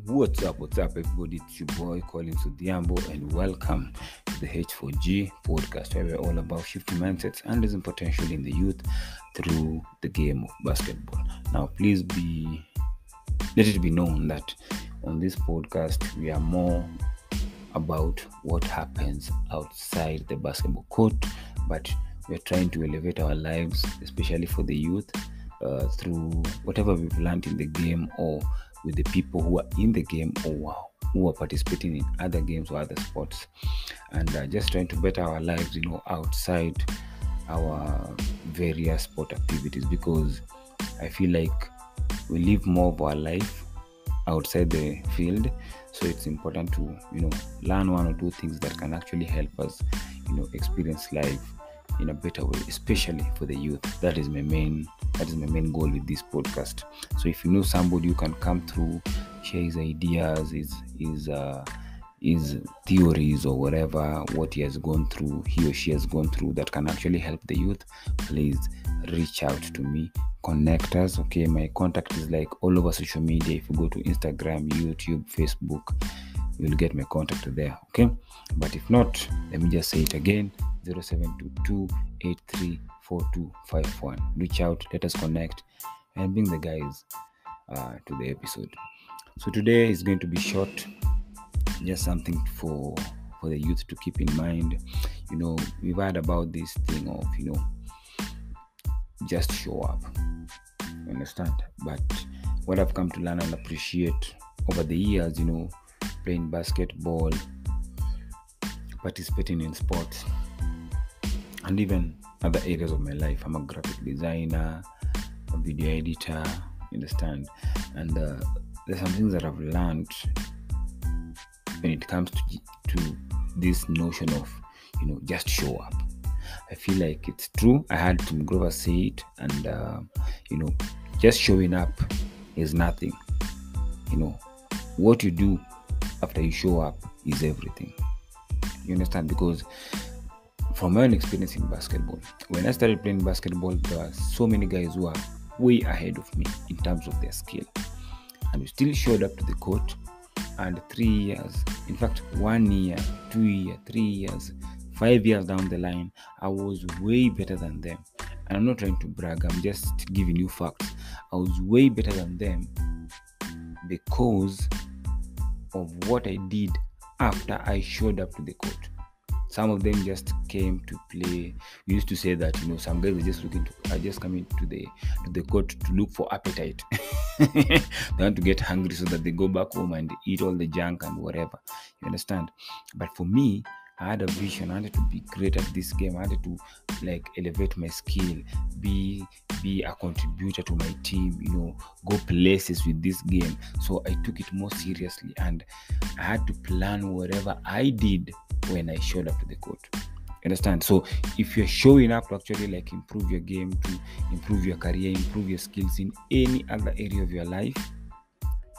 What's up, everybody? It's your boy Collins Odhiambo, and welcome to the HFG podcast, where we're all about shifting mindsets and raising potential in the youth through the game of basketball. Now, let it be known that on this podcast, we are more about what happens outside the basketball court, but we're trying to elevate our lives, especially for the youth, through whatever we've learned in the game or with the people who are in the game or who are participating in other games or other sports, and just trying to better our lives, outside our various sport activities, because I feel like we live more of our life outside the field. So it's important to learn one or two things that can actually help us experience life in a better way, especially for the youth. That is my main goal with this podcast. So if you know somebody who can come through, share his ideas, his theories, or whatever, what he or she has gone through, that can actually help the youth, please reach out to me, connect us. Okay, my contact is like all over social media. If you go to Instagram, YouTube, Facebook, you'll get my contact there. Okay, but if not, let me just say it again: 0722-834251. Reach out, let us connect, and bring the guys to the episode. So today is going to be short, just something for the youth to keep in mind. We've heard about this thing of just show up, you understand? But what I've come to learn and appreciate over the years, playing basketball, participating in sports, and even other areas of my life. I'm a graphic designer, a video editor, you understand? And there's some things that I've learned when it comes to this notion of just show up. I feel like it's true. I heard Tim Grover say it, and just showing up is nothing. What you do after you show up is everything. You understand? Because from my own experience in basketball, when I started playing basketball, there were so many guys who are way ahead of me in terms of their skill, and we still showed up to the court. And 3 years, in fact 1 year, 2 years, 3 years, 5 years down the line, I was way better than them. And I'm not trying to brag, I'm just giving you facts. I was way better than them because of what I did after I showed up to the court. Some of them just came to play. We used to say that some guys are just coming to the court to look for appetite. They want to get hungry so that they go back home and eat all the junk and whatever. You understand? But for me, I had a vision. I wanted to be great at this game. I wanted to elevate my skill, be a contributor to my team, go places with this game. So I took it more seriously, and I had to plan whatever I did when I showed up to the court. Understand? So if you're showing up to actually improve your game, to improve your career, improve your skills in any other area of your life,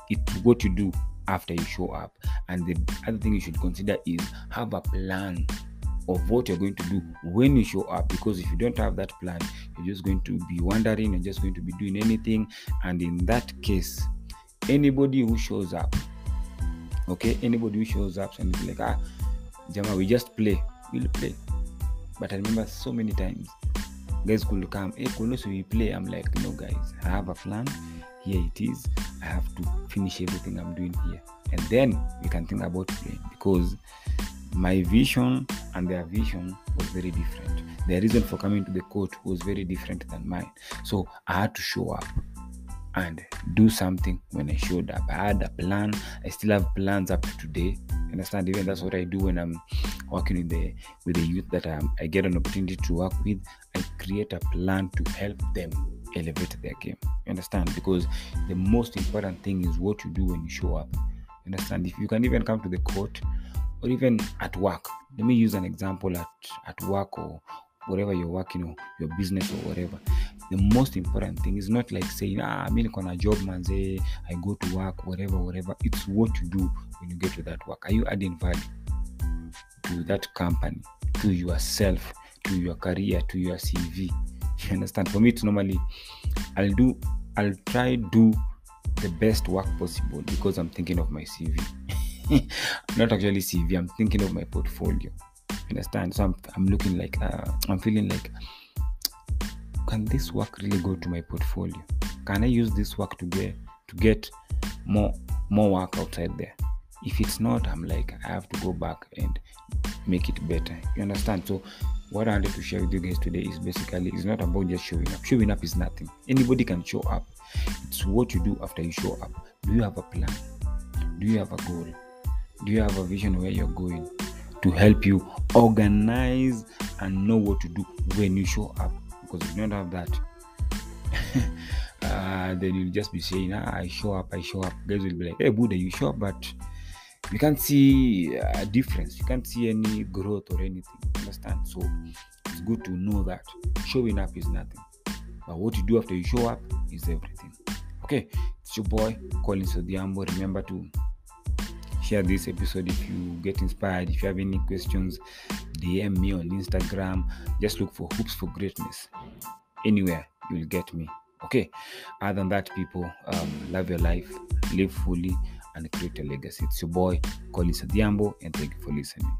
it's what you do after you show up. And the other thing you should consider is have a plan of what you're going to do when you show up, because if you don't have that plan, you're just going to be wandering, you're just going to be doing anything. And in that case, anybody who shows up and be like, Jama, we just play, we'll play. But I remember so many times guys could come, hey, so we play. I'm like, no guys, I have a plan. Here it is. I have to finish everything I'm doing here, and then we can think about playing, because my vision and their vision was very different. Their reason for coming to the court was very different than mine. So I had to show up and do something when I showed up. I had a plan. I still have plans up to today. Understand? Even that's what I do when I'm working with the youth that I get an opportunity to work with. I create a plan to help them elevate their game. You understand? Because the most important thing is what you do when you show up. You understand? If you can even come to the court, or even at work. Let me use an example at work or wherever you're working, or your business or whatever. The most important thing is not saying, I'm on a job, manze, I go to work, whatever. It's what you do when you get to that work. Are you adding value to that company, to yourself, to your career, to your CV? You understand? For me, it's normally I'll try do the best work possible because I'm thinking of my CV. Not actually CV, I'm thinking of my portfolio. Understand? So I'm looking like, I'm feeling like, can this work really go to my portfolio? Can I use this work to get more work outside there? If it's not, I'm like, I have to go back and make it better. You understand? So what I wanted to share with you guys today is basically, it's not about just showing up. Showing up is nothing. Anybody can show up. It's what you do after you show up. Do you have a plan? Do you have a goal? Do you have a vision where you're going to help you organize and know what to do when you show up? Because if you don't have that, then you'll just be saying, I show up. Guys will be like, hey, Buddha, you show up, but you can't see a difference. You can't see any growth or anything. Understand? So it's good to know that showing up is nothing, but what you do after you show up is everything. Okay, it's your boy Collins Odhiambo. Remember to share this episode if you get inspired. If you have any questions, DM me on Instagram. Just look for Hoops for Greatness. Anywhere you'll get me. Okay, other than that, people, love your life, live fully, and create a legacy. It's your boy Collins Odhiambo, and thank you for listening.